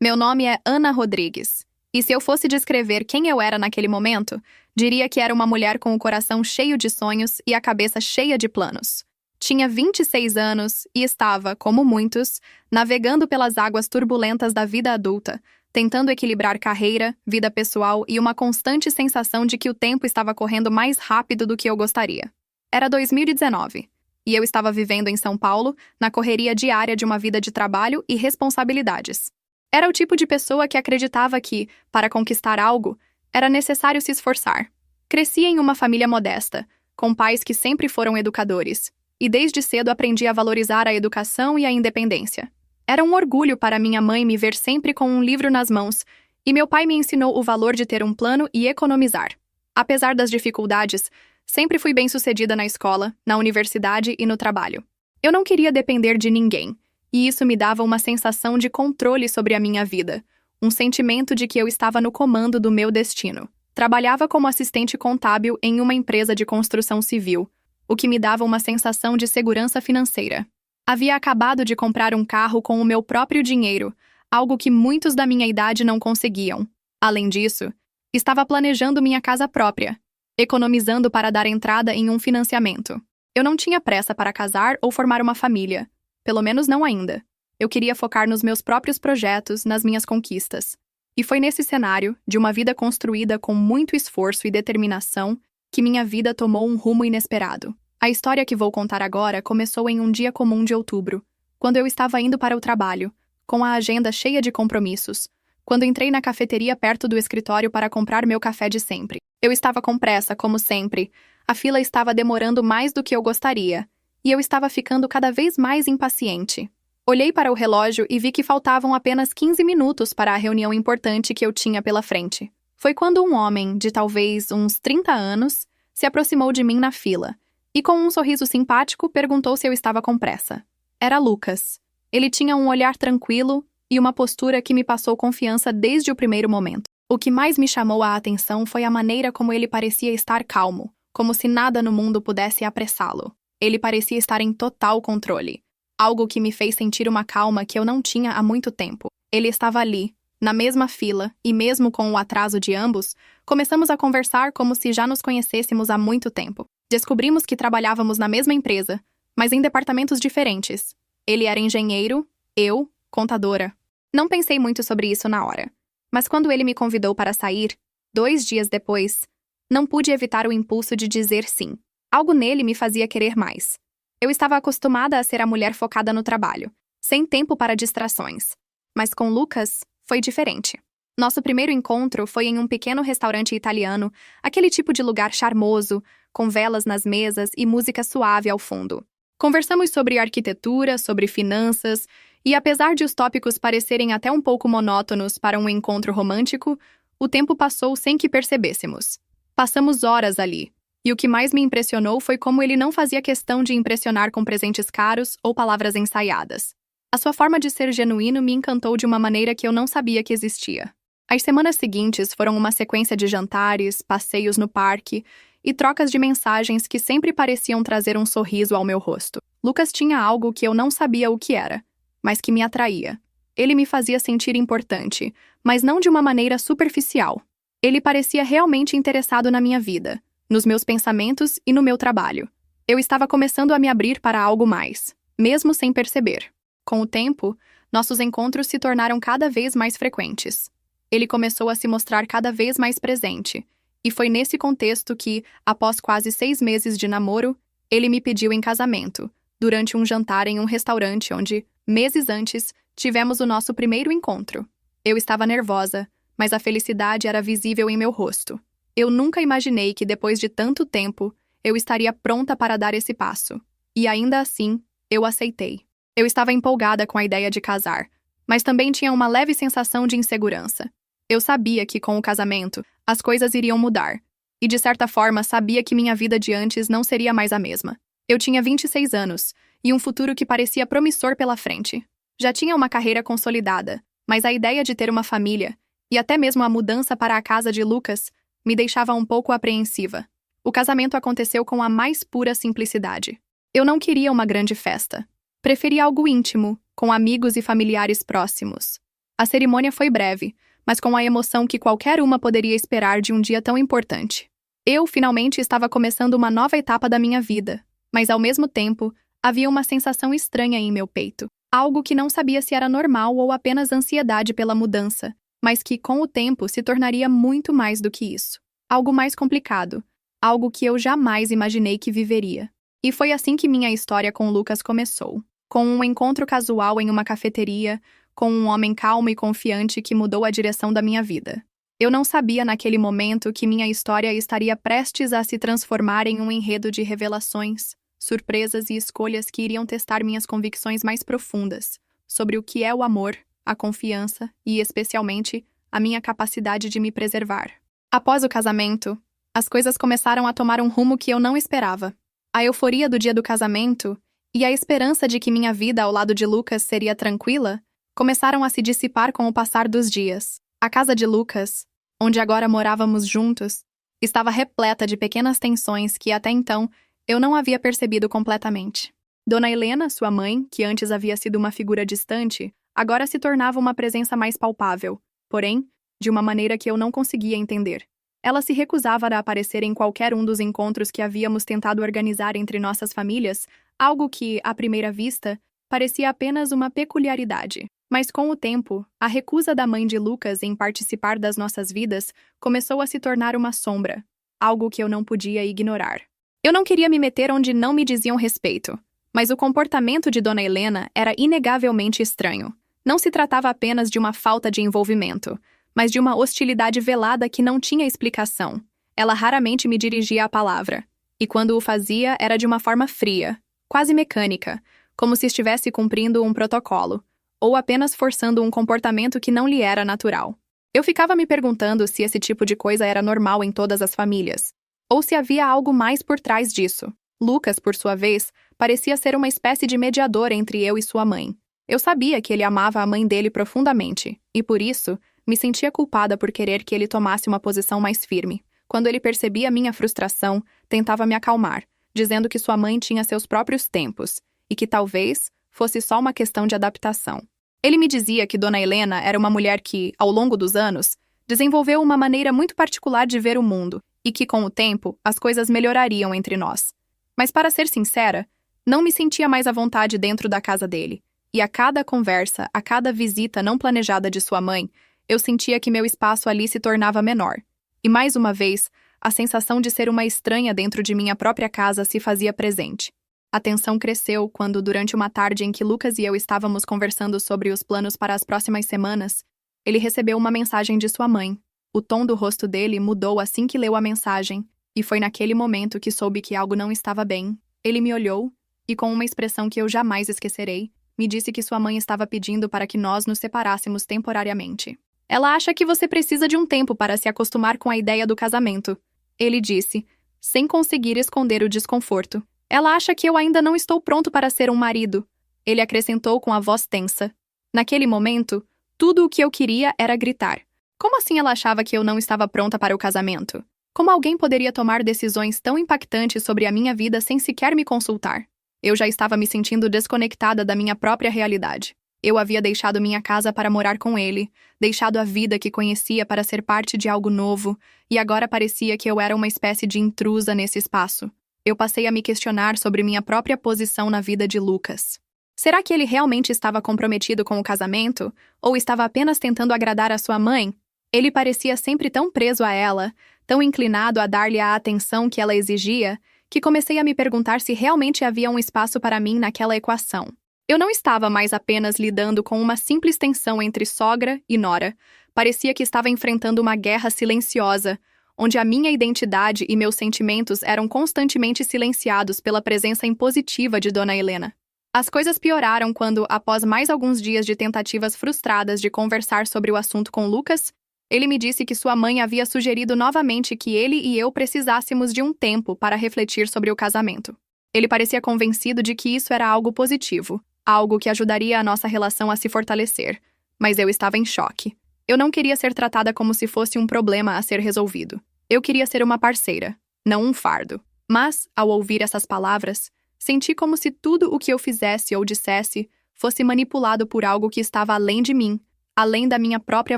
Meu nome é Ana Rodrigues. E se eu fosse descrever quem eu era naquele momento, diria que era uma mulher com o coração cheio de sonhos e a cabeça cheia de planos. Tinha 26 anos e estava, como muitos, navegando pelas águas turbulentas da vida adulta, tentando equilibrar carreira, vida pessoal e uma constante sensação de que o tempo estava correndo mais rápido do que eu gostaria. Era 2019, e eu estava vivendo em São Paulo, na correria diária de uma vida de trabalho e responsabilidades. Era o tipo de pessoa que acreditava que, para conquistar algo, era necessário se esforçar. Cresci em uma família modesta, com pais que sempre foram educadores, e desde cedo aprendi a valorizar a educação e a independência. Era um orgulho para minha mãe me ver sempre com um livro nas mãos, e meu pai me ensinou o valor de ter um plano e economizar. Apesar das dificuldades, sempre fui bem-sucedida na escola, na universidade e no trabalho. Eu não queria depender de ninguém, e isso me dava uma sensação de controle sobre a minha vida, um sentimento de que eu estava no comando do meu destino. Trabalhava como assistente contábil em uma empresa de construção civil, o que me dava uma sensação de segurança financeira. Havia acabado de comprar um carro com o meu próprio dinheiro, algo que muitos da minha idade não conseguiam. Além disso, estava planejando minha casa própria, economizando para dar entrada em um financiamento. Eu não tinha pressa para casar ou formar uma família. Pelo menos não ainda. Eu queria focar nos meus próprios projetos, nas minhas conquistas. E foi nesse cenário, de uma vida construída com muito esforço e determinação, que minha vida tomou um rumo inesperado. A história que vou contar agora começou em um dia comum de outubro, quando eu estava indo para o trabalho, com a agenda cheia de compromissos, quando entrei na cafeteria perto do escritório para comprar meu café de sempre. Eu estava com pressa, como sempre. A fila estava demorando mais do que eu gostaria, e eu estava ficando cada vez mais impaciente. Olhei para o relógio e vi que faltavam apenas 15 minutos para a reunião importante que eu tinha pela frente. Foi quando um homem, de talvez uns 30 anos, se aproximou de mim na fila, e com um sorriso simpático perguntou se eu estava com pressa. Era Lucas. Ele tinha um olhar tranquilo e uma postura que me passou confiança desde o primeiro momento. O que mais me chamou a atenção foi a maneira como ele parecia estar calmo, como se nada no mundo pudesse apressá-lo. Ele parecia estar em total controle, algo que me fez sentir uma calma que eu não tinha há muito tempo. Ele estava ali, na mesma fila, e mesmo com o atraso de ambos, começamos a conversar como se já nos conhecêssemos há muito tempo. Descobrimos que trabalhávamos na mesma empresa, mas em departamentos diferentes. Ele era engenheiro, eu, contadora. Não pensei muito sobre isso na hora, mas quando ele me convidou para sair, 2 dias depois, não pude evitar o impulso de dizer sim. Algo nele me fazia querer mais. Eu estava acostumada a ser a mulher focada no trabalho, sem tempo para distrações. Mas com Lucas, foi diferente. Nosso primeiro encontro foi em um pequeno restaurante italiano, aquele tipo de lugar charmoso, com velas nas mesas e música suave ao fundo. Conversamos sobre arquitetura, sobre finanças, e apesar de os tópicos parecerem até um pouco monótonos para um encontro romântico, o tempo passou sem que percebêssemos. Passamos horas ali. E o que mais me impressionou foi como ele não fazia questão de impressionar com presentes caros ou palavras ensaiadas. A sua forma de ser genuíno me encantou de uma maneira que eu não sabia que existia. As semanas seguintes foram uma sequência de jantares, passeios no parque e trocas de mensagens que sempre pareciam trazer um sorriso ao meu rosto. Lucas tinha algo que eu não sabia o que era, mas que me atraía. Ele me fazia sentir importante, mas não de uma maneira superficial. Ele parecia realmente interessado na minha vida, nos meus pensamentos e no meu trabalho. Eu estava começando a me abrir para algo mais, mesmo sem perceber. Com o tempo, nossos encontros se tornaram cada vez mais frequentes. Ele começou a se mostrar cada vez mais presente, e foi nesse contexto que, após quase 6 meses de namoro, ele me pediu em casamento, durante um jantar em um restaurante onde, meses antes, tivemos o nosso primeiro encontro. Eu estava nervosa, mas a felicidade era visível em meu rosto. Eu nunca imaginei que, depois de tanto tempo, eu estaria pronta para dar esse passo. E ainda assim, eu aceitei. Eu estava empolgada com a ideia de casar, mas também tinha uma leve sensação de insegurança. Eu sabia que, com o casamento, as coisas iriam mudar. E, de certa forma, sabia que minha vida de antes não seria mais a mesma. Eu tinha 26 anos, e um futuro que parecia promissor pela frente. Já tinha uma carreira consolidada, mas a ideia de ter uma família, e até mesmo a mudança para a casa de Lucas, me deixava um pouco apreensiva. O casamento aconteceu com a mais pura simplicidade. Eu não queria uma grande festa. Preferia algo íntimo, com amigos e familiares próximos. A cerimônia foi breve, mas com a emoção que qualquer uma poderia esperar de um dia tão importante. Eu, finalmente, estava começando uma nova etapa da minha vida, mas, ao mesmo tempo, havia uma sensação estranha em meu peito. Algo que não sabia se era normal ou apenas ansiedade pela mudança, mas que, com o tempo, se tornaria muito mais do que isso. Algo mais complicado, algo que eu jamais imaginei que viveria. E foi assim que minha história com Lucas começou. Com um encontro casual em uma cafeteria, com um homem calmo e confiante que mudou a direção da minha vida. Eu não sabia naquele momento que minha história estaria prestes a se transformar em um enredo de revelações, surpresas e escolhas que iriam testar minhas convicções mais profundas sobre o que é o amor, a confiança e, especialmente, a minha capacidade de me preservar. Após o casamento, as coisas começaram a tomar um rumo que eu não esperava. A euforia do dia do casamento e a esperança de que minha vida ao lado de Lucas seria tranquila começaram a se dissipar com o passar dos dias. A casa de Lucas, onde agora morávamos juntos, estava repleta de pequenas tensões que até então eu não havia percebido completamente. Dona Helena, sua mãe, que antes havia sido uma figura distante, agora se tornava uma presença mais palpável, porém, de uma maneira que eu não conseguia entender. Ela se recusava a aparecer em qualquer um dos encontros que havíamos tentado organizar entre nossas famílias, algo que, à primeira vista, parecia apenas uma peculiaridade. Mas com o tempo, a recusa da mãe de Lucas em participar das nossas vidas começou a se tornar uma sombra, algo que eu não podia ignorar. Eu não queria me meter onde não me diziam respeito, mas o comportamento de Dona Helena era inegavelmente estranho. Não se tratava apenas de uma falta de envolvimento, mas de uma hostilidade velada que não tinha explicação. Ela raramente me dirigia a palavra, e quando o fazia era de uma forma fria, quase mecânica, como se estivesse cumprindo um protocolo, ou apenas forçando um comportamento que não lhe era natural. Eu ficava me perguntando se esse tipo de coisa era normal em todas as famílias, ou se havia algo mais por trás disso. Lucas, por sua vez, parecia ser uma espécie de mediador entre eu e sua mãe. Eu sabia que ele amava a mãe dele profundamente, e por isso, me sentia culpada por querer que ele tomasse uma posição mais firme. Quando ele percebia minha frustração, tentava me acalmar, dizendo que sua mãe tinha seus próprios tempos, e que talvez fosse só uma questão de adaptação. Ele me dizia que Dona Helena era uma mulher que, ao longo dos anos, desenvolveu uma maneira muito particular de ver o mundo e que, com o tempo, as coisas melhorariam entre nós. Mas, para ser sincera, não me sentia mais à vontade dentro da casa dele, e a cada conversa, a cada visita não planejada de sua mãe, eu sentia que meu espaço ali se tornava menor. E, mais uma vez, a sensação de ser uma estranha dentro de minha própria casa se fazia presente. A tensão cresceu quando, durante uma tarde em que Lucas e eu estávamos conversando sobre os planos para as próximas semanas, ele recebeu uma mensagem de sua mãe. O tom do rosto dele mudou assim que leu a mensagem, e foi naquele momento que soube que algo não estava bem. Ele me olhou, e com uma expressão que eu jamais esquecerei, me disse que sua mãe estava pedindo para que nós nos separássemos temporariamente. Ela acha que você precisa de um tempo para se acostumar com a ideia do casamento, ele disse, sem conseguir esconder o desconforto. Ela acha que eu ainda não estou pronto para ser um marido, ele acrescentou com a voz tensa. Naquele momento, tudo o que eu queria era gritar. Como assim ela achava que eu não estava pronta para o casamento? Como alguém poderia tomar decisões tão impactantes sobre a minha vida sem sequer me consultar? Eu já estava me sentindo desconectada da minha própria realidade. Eu havia deixado minha casa para morar com ele, deixado a vida que conhecia para ser parte de algo novo, e agora parecia que eu era uma espécie de intrusa nesse espaço. Eu passei a me questionar sobre minha própria posição na vida de Lucas. Será que ele realmente estava comprometido com o casamento? Ou estava apenas tentando agradar a sua mãe? Ele parecia sempre tão preso a ela, tão inclinado a dar-lhe a atenção que ela exigia, que comecei a me perguntar se realmente havia um espaço para mim naquela equação. Eu não estava mais apenas lidando com uma simples tensão entre sogra e nora. Parecia que estava enfrentando uma guerra silenciosa, onde a minha identidade e meus sentimentos eram constantemente silenciados pela presença impositiva de Dona Helena. As coisas pioraram quando, após mais alguns dias de tentativas frustradas de conversar sobre o assunto com Lucas, ele me disse que sua mãe havia sugerido novamente que ele e eu precisássemos de um tempo para refletir sobre o casamento. Ele parecia convencido de que isso era algo positivo, algo que ajudaria a nossa relação a se fortalecer, mas eu estava em choque. Eu não queria ser tratada como se fosse um problema a ser resolvido. Eu queria ser uma parceira, não um fardo. Mas, ao ouvir essas palavras, senti como se tudo o que eu fizesse ou dissesse fosse manipulado por algo que estava além de mim, além da minha própria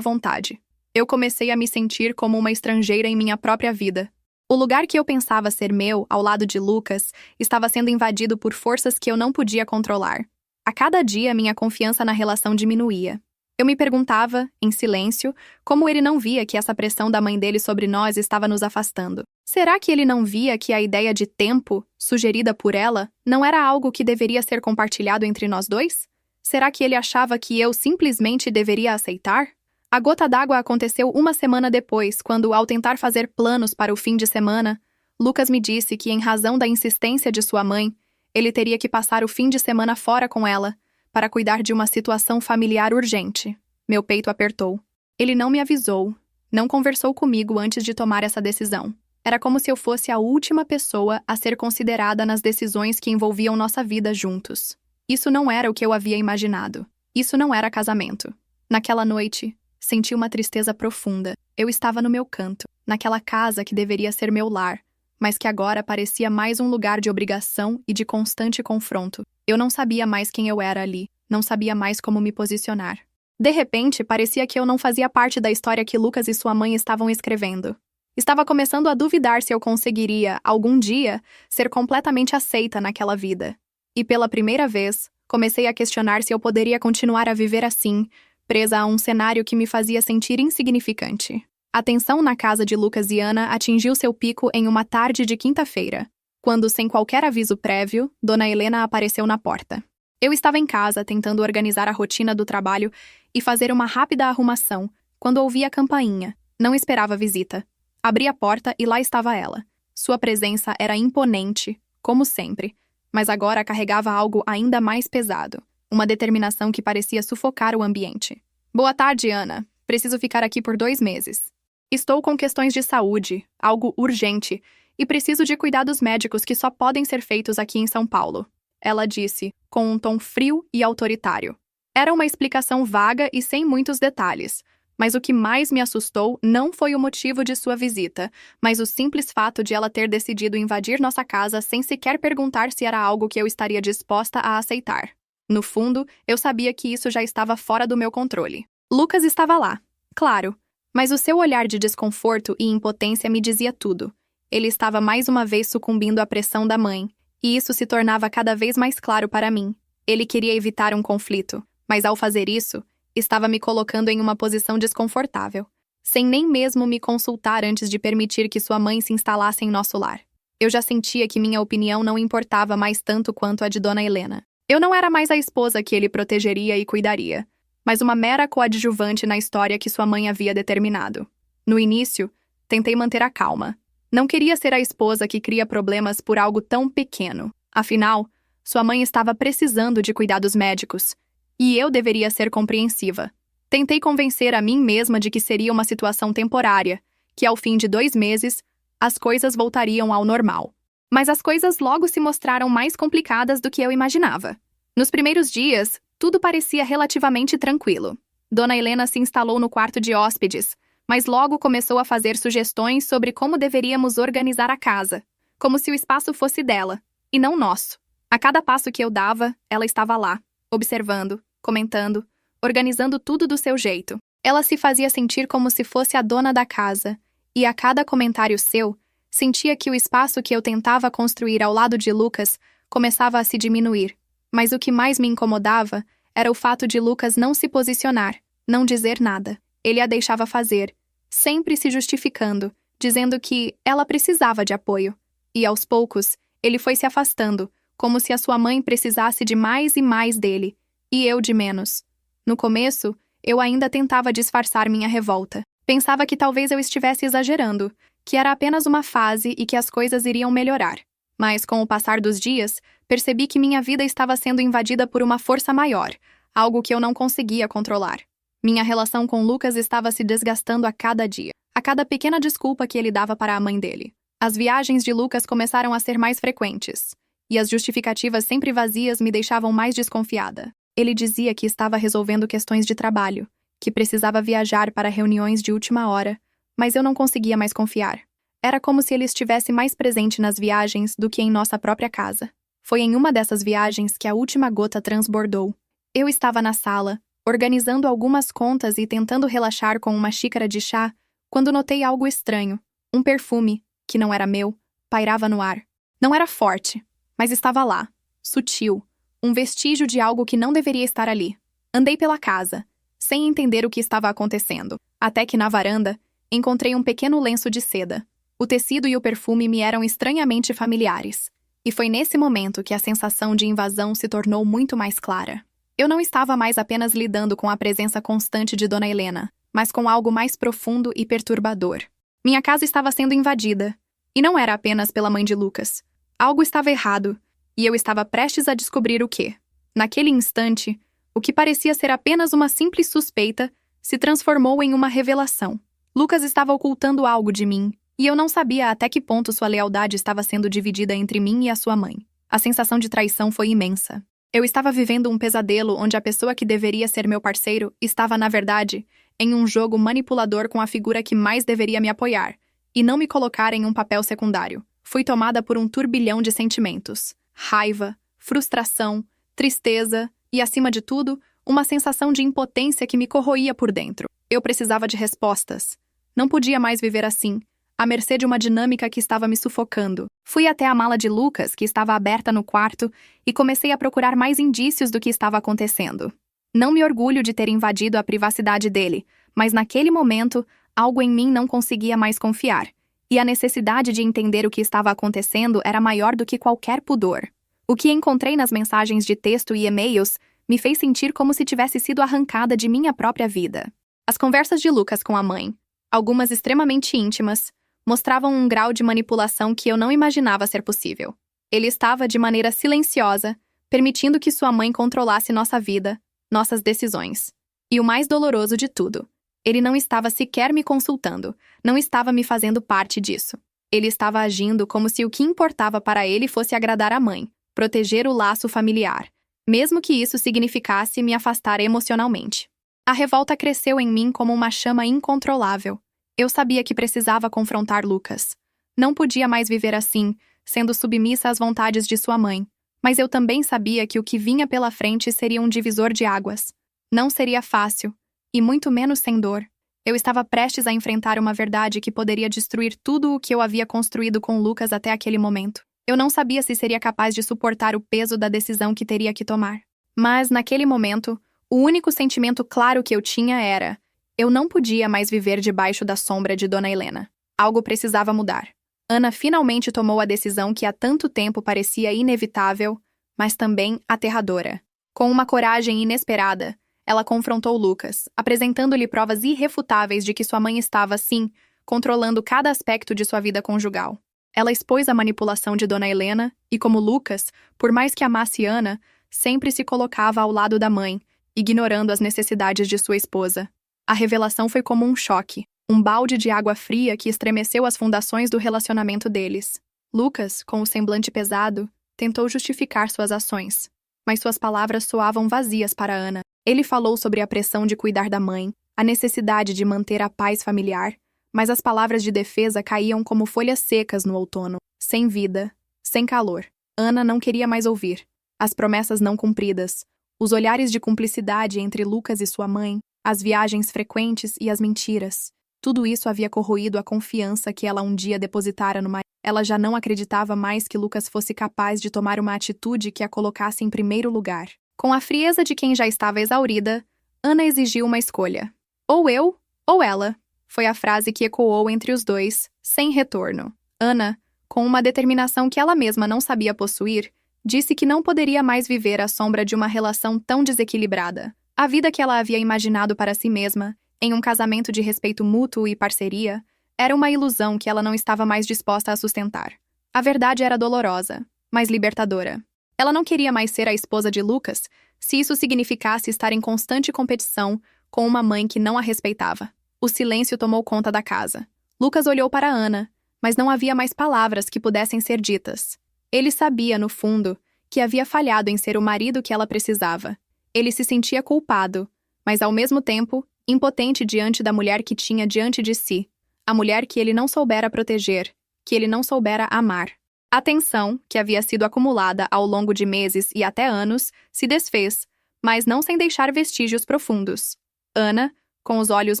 vontade. Eu comecei a me sentir como uma estrangeira em minha própria vida. O lugar que eu pensava ser meu, ao lado de Lucas, estava sendo invadido por forças que eu não podia controlar. A cada dia, minha confiança na relação diminuía. Eu me perguntava, em silêncio, como ele não via que essa pressão da mãe dele sobre nós estava nos afastando. Será que ele não via que a ideia de tempo, sugerida por ela, não era algo que deveria ser compartilhado entre nós dois? Será que ele achava que eu simplesmente deveria aceitar? A gota d'água aconteceu uma semana depois, quando, ao tentar fazer planos para o fim de semana, Lucas me disse que, em razão da insistência de sua mãe, ele teria que passar o fim de semana fora com ela, para cuidar de uma situação familiar urgente. Meu peito apertou. Ele não me avisou, não conversou comigo antes de tomar essa decisão. Era como se eu fosse a última pessoa a ser considerada nas decisões que envolviam nossa vida juntos. Isso não era o que eu havia imaginado. Isso não era casamento. Naquela noite, senti uma tristeza profunda. Eu estava no meu canto, naquela casa que deveria ser meu lar, mas que agora parecia mais um lugar de obrigação e de constante confronto. Eu não sabia mais quem eu era ali, não sabia mais como me posicionar. De repente, parecia que eu não fazia parte da história que Lucas e sua mãe estavam escrevendo. Estava começando a duvidar se eu conseguiria, algum dia, ser completamente aceita naquela vida. E pela primeira vez, comecei a questionar se eu poderia continuar a viver assim, presa a um cenário que me fazia sentir insignificante. A tensão na casa de Lucas e Ana atingiu seu pico em uma tarde de quinta-feira, quando, sem qualquer aviso prévio, Dona Helena apareceu na porta. Eu estava em casa, tentando organizar a rotina do trabalho e fazer uma rápida arrumação, quando ouvi a campainha. Não esperava visita. Abri a porta e lá estava ela. Sua presença era imponente, como sempre, mas agora carregava algo ainda mais pesado. Uma determinação que parecia sufocar o ambiente. Boa tarde, Ana. Preciso ficar aqui por 2 meses. Estou com questões de saúde, algo urgente, e preciso de cuidados médicos que só podem ser feitos aqui em São Paulo. Ela disse, com um tom frio e autoritário. Era uma explicação vaga e sem muitos detalhes, mas o que mais me assustou não foi o motivo de sua visita, mas o simples fato de ela ter decidido invadir nossa casa sem sequer perguntar se era algo que eu estaria disposta a aceitar. No fundo, eu sabia que isso já estava fora do meu controle. Lucas estava lá, claro, mas o seu olhar de desconforto e impotência me dizia tudo. Ele estava mais uma vez sucumbindo à pressão da mãe, e isso se tornava cada vez mais claro para mim. Ele queria evitar um conflito, mas ao fazer isso, estava me colocando em uma posição desconfortável, sem nem mesmo me consultar antes de permitir que sua mãe se instalasse em nosso lar. Eu já sentia que minha opinião não importava mais tanto quanto a de Dona Helena. Eu não era mais a esposa que ele protegeria e cuidaria, mas uma mera coadjuvante na história que sua mãe havia determinado. No início, tentei manter a calma. Não queria ser a esposa que cria problemas por algo tão pequeno. Afinal, sua mãe estava precisando de cuidados médicos, e eu deveria ser compreensiva. Tentei convencer a mim mesma de que seria uma situação temporária, que ao fim de 2 meses, as coisas voltariam ao normal. Mas as coisas logo se mostraram mais complicadas do que eu imaginava. Nos primeiros dias, tudo parecia relativamente tranquilo. Dona Helena se instalou no quarto de hóspedes, mas logo começou a fazer sugestões sobre como deveríamos organizar a casa, como se o espaço fosse dela, e não nosso. A cada passo que eu dava, ela estava lá, observando, comentando, organizando tudo do seu jeito. Ela se fazia sentir como se fosse a dona da casa, e a cada comentário seu, sentia que o espaço que eu tentava construir ao lado de Lucas começava a se diminuir. Mas o que mais me incomodava era o fato de Lucas não se posicionar, não dizer nada. Ele a deixava fazer, sempre se justificando, dizendo que ela precisava de apoio. E aos poucos, ele foi se afastando, como se a sua mãe precisasse de mais e mais dele, e eu de menos. No começo, eu ainda tentava disfarçar minha revolta. Pensava que talvez eu estivesse exagerando, que era apenas uma fase e que as coisas iriam melhorar. Mas, com o passar dos dias, percebi que minha vida estava sendo invadida por uma força maior, algo que eu não conseguia controlar. Minha relação com Lucas estava se desgastando a cada dia, a cada pequena desculpa que ele dava para a mãe dele. As viagens de Lucas começaram a ser mais frequentes, e as justificativas sempre vazias me deixavam mais desconfiada. Ele dizia que estava resolvendo questões de trabalho, que precisava viajar para reuniões de última hora, mas eu não conseguia mais confiar. Era como se ele estivesse mais presente nas viagens do que em nossa própria casa. Foi em uma dessas viagens que a última gota transbordou. Eu estava na sala, organizando algumas contas e tentando relaxar com uma xícara de chá, quando notei algo estranho. Um perfume, que não era meu, pairava no ar. Não era forte, mas estava lá, sutil, um vestígio de algo que não deveria estar ali. Andei pela casa, sem entender o que estava acontecendo, até que na varanda, encontrei um pequeno lenço de seda. O tecido e o perfume me eram estranhamente familiares. E foi nesse momento que a sensação de invasão se tornou muito mais clara. Eu não estava mais apenas lidando com a presença constante de Dona Helena, mas com algo mais profundo e perturbador. Minha casa estava sendo invadida. E não era apenas pela mãe de Lucas. Algo estava errado, e eu estava prestes a descobrir o quê. Naquele instante, o que parecia ser apenas uma simples suspeita se transformou em uma revelação. Lucas estava ocultando algo de mim, e eu não sabia até que ponto sua lealdade estava sendo dividida entre mim e a sua mãe. A sensação de traição foi imensa. Eu estava vivendo um pesadelo onde a pessoa que deveria ser meu parceiro estava, na verdade, em um jogo manipulador com a figura que mais deveria me apoiar, e não me colocar em um papel secundário. Fui tomada por um turbilhão de sentimentos. Raiva, frustração, tristeza e, acima de tudo, uma sensação de impotência que me corroía por dentro. Eu precisava de respostas. Não podia mais viver assim, à mercê de uma dinâmica que estava me sufocando. Fui até a mala de Lucas, que estava aberta no quarto, e comecei a procurar mais indícios do que estava acontecendo. Não me orgulho de ter invadido a privacidade dele, mas naquele momento, algo em mim não conseguia mais confiar, e a necessidade de entender o que estava acontecendo era maior do que qualquer pudor. O que encontrei nas mensagens de texto e e-mails me fez sentir como se tivesse sido arrancada de minha própria vida. As conversas de Lucas com a mãe, algumas extremamente íntimas, mostravam um grau de manipulação que eu não imaginava ser possível. Ele estava, de maneira silenciosa, permitindo que sua mãe controlasse nossa vida, nossas decisões. E o mais doloroso de tudo, ele não estava sequer me consultando, não estava me fazendo parte disso. Ele estava agindo como se o que importava para ele fosse agradar a mãe, proteger o laço familiar, mesmo que isso significasse me afastar emocionalmente. A revolta cresceu em mim como uma chama incontrolável. Eu sabia que precisava confrontar Lucas. Não podia mais viver assim, sendo submissa às vontades de sua mãe. Mas eu também sabia que o que vinha pela frente seria um divisor de águas. Não seria fácil, e muito menos sem dor. Eu estava prestes a enfrentar uma verdade que poderia destruir tudo o que eu havia construído com Lucas até aquele momento. Eu não sabia se seria capaz de suportar o peso da decisão que teria que tomar. Mas, naquele momento, o único sentimento claro que eu tinha era: eu não podia mais viver debaixo da sombra de Dona Helena. Algo precisava mudar. Ana finalmente tomou a decisão que há tanto tempo parecia inevitável, mas também aterradora. Com uma coragem inesperada, ela confrontou Lucas, apresentando-lhe provas irrefutáveis de que sua mãe estava, sim, controlando cada aspecto de sua vida conjugal. Ela expôs a manipulação de Dona Helena e como Lucas, por mais que amasse Ana, sempre se colocava ao lado da mãe, ignorando as necessidades de sua esposa. A revelação foi como um choque, um balde de água fria que estremeceu as fundações do relacionamento deles. Lucas, com o semblante pesado, tentou justificar suas ações, mas suas palavras soavam vazias para Ana. Ele falou sobre a pressão de cuidar da mãe, a necessidade de manter a paz familiar, mas as palavras de defesa caíam como folhas secas no outono, sem vida, sem calor. Ana não queria mais ouvir. As promessas não cumpridas, os olhares de cumplicidade entre Lucas e sua mãe, as viagens frequentes e as mentiras. Tudo isso havia corroído a confiança que ela um dia depositara no marido. Ela já não acreditava mais que Lucas fosse capaz de tomar uma atitude que a colocasse em primeiro lugar. Com a frieza de quem já estava exaurida, Ana exigiu uma escolha. Ou eu, ou ela. Foi a frase que ecoou entre os dois, sem retorno. Ana, com uma determinação que ela mesma não sabia possuir, disse que não poderia mais viver à sombra de uma relação tão desequilibrada. A vida que ela havia imaginado para si mesma, em um casamento de respeito mútuo e parceria, era uma ilusão que ela não estava mais disposta a sustentar. A verdade era dolorosa, mas libertadora. Ela não queria mais ser a esposa de Lucas, se isso significasse estar em constante competição com uma mãe que não a respeitava. O silêncio tomou conta da casa. Lucas olhou para Ana, mas não havia mais palavras que pudessem ser ditas. Ele sabia, no fundo, que havia falhado em ser o marido que ela precisava. Ele se sentia culpado, mas ao mesmo tempo, impotente diante da mulher que tinha diante de si. A mulher que ele não soubera proteger, que ele não soubera amar. A tensão, que havia sido acumulada ao longo de meses e até anos, se desfez, mas não sem deixar vestígios profundos. Ana, com os olhos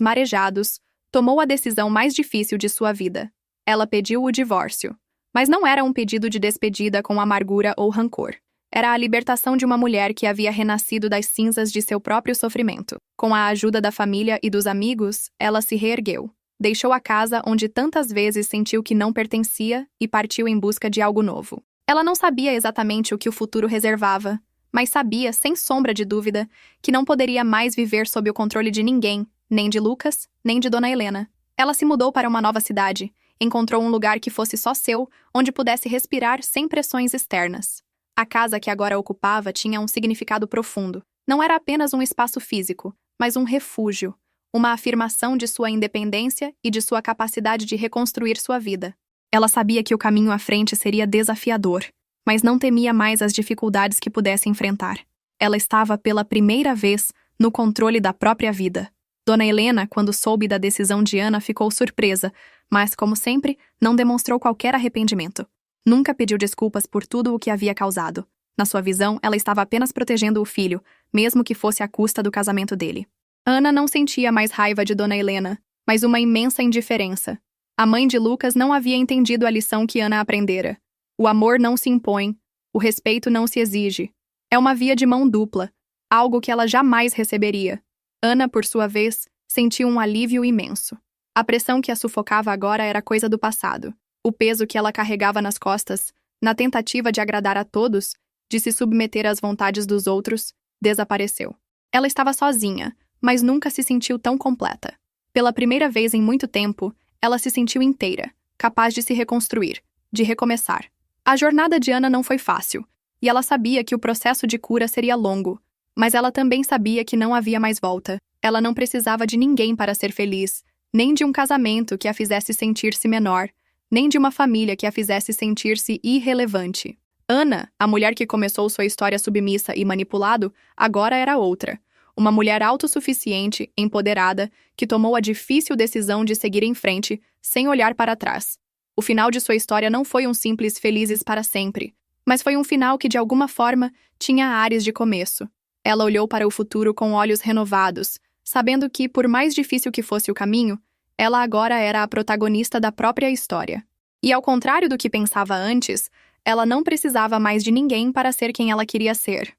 marejados, tomou a decisão mais difícil de sua vida. Ela pediu o divórcio. Mas não era um pedido de despedida com amargura ou rancor. Era a libertação de uma mulher que havia renascido das cinzas de seu próprio sofrimento. Com a ajuda da família e dos amigos, ela se reergueu. Deixou a casa onde tantas vezes sentiu que não pertencia e partiu em busca de algo novo. Ela não sabia exatamente o que o futuro reservava, mas sabia, sem sombra de dúvida, que não poderia mais viver sob o controle de ninguém, nem de Lucas, nem de Dona Helena. Ela se mudou para uma nova cidade, encontrou um lugar que fosse só seu, onde pudesse respirar sem pressões externas. A casa que agora ocupava tinha um significado profundo. Não era apenas um espaço físico, mas um refúgio, uma afirmação de sua independência e de sua capacidade de reconstruir sua vida. Ela sabia que o caminho à frente seria desafiador, mas não temia mais as dificuldades que pudesse enfrentar. Ela estava pela primeira vez no controle da própria vida. Dona Helena, quando soube da decisão de Ana, ficou surpresa, mas, como sempre, não demonstrou qualquer arrependimento. Nunca pediu desculpas por tudo o que havia causado. Na sua visão, ela estava apenas protegendo o filho, mesmo que fosse à custa do casamento dele. Ana não sentia mais raiva de Dona Helena, mas uma imensa indiferença. A mãe de Lucas não havia entendido a lição que Ana aprendera. O amor não se impõe, o respeito não se exige. É uma via de mão dupla, algo que ela jamais receberia. Ana, por sua vez, sentiu um alívio imenso. A pressão que a sufocava agora era coisa do passado. O peso que ela carregava nas costas, na tentativa de agradar a todos, de se submeter às vontades dos outros, desapareceu. Ela estava sozinha, mas nunca se sentiu tão completa. Pela primeira vez em muito tempo, ela se sentiu inteira, capaz de se reconstruir, de recomeçar. A jornada de Ana não foi fácil, e ela sabia que o processo de cura seria longo, mas ela também sabia que não havia mais volta. Ela não precisava de ninguém para ser feliz, nem de um casamento que a fizesse sentir-se menor, nem de uma família que a fizesse sentir-se irrelevante. Ana, a mulher que começou sua história submissa e manipulado, agora era outra. Uma mulher autossuficiente, empoderada, que tomou a difícil decisão de seguir em frente, sem olhar para trás. O final de sua história não foi um simples felizes para sempre, mas foi um final que, de alguma forma, tinha ares de começo. Ela olhou para o futuro com olhos renovados, sabendo que, por mais difícil que fosse o caminho, ela agora era a protagonista da própria história. E, ao contrário do que pensava antes, ela não precisava mais de ninguém para ser quem ela queria ser.